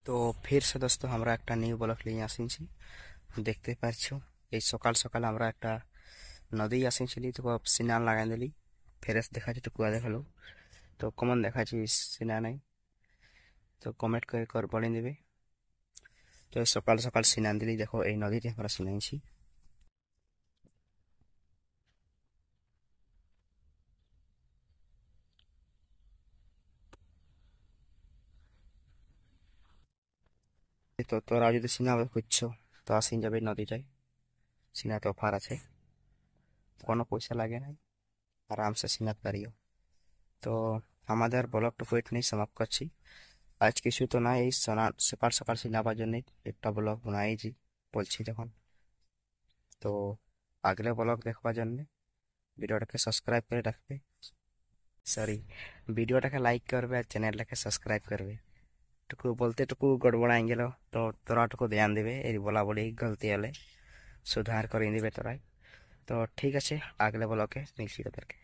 তো ফির সে দোস্ত আমরা একটা নিউ ব্লগ নিয়ে আসিছি। দেখতে পাচ্ছো এই সকাল সকাল আমরা একটা নদী আসিছিলি তো সিনান লাগাই দিলি ফ্রেশ দেখাচ্ছে তো কুয়া দেখালো তো কমন দেখাচ্ছি সিনা নাই তো কমেন্ট করে কর বলে দেবে। তো সকাল সকাল সিনান দিলি দেখো এই নদীতে আমরা সিনাইছি। তো তোরা যদি সিনা খুঁজছো তো আসিন যাবে নদীটায়। সিনাতে অফার আছে, কোনো পয়সা লাগে নাই, আরামসে সিনাতে পারিও। তো আমাদের ব্লগটুকু এখানেই সমাপ্ত করছি। আজ কিছু তো না, এই সকাল সকাল সিনাবার জন্য একটা ব্লগ বানাইছি বলছি যখন। তো আগলে ব্লগ দেখবার জন্য ভিডিওটাকে সাবস্ক্রাইব করে রাখবে, সরি ভিডিওটাকে লাইক করবে আর চ্যানেলটাকে সাবস্ক্রাইব করবে। টুকু বলতে টুকু গড়বড়াই গেল তো তোরা টুকু ধ্যান দেবে, এই বলা বলি গলতি হলে সুধার করে দিবে তোরাই। তো ঠিক আছে, আগলে ব্লগে মিলছি তোদেরকে।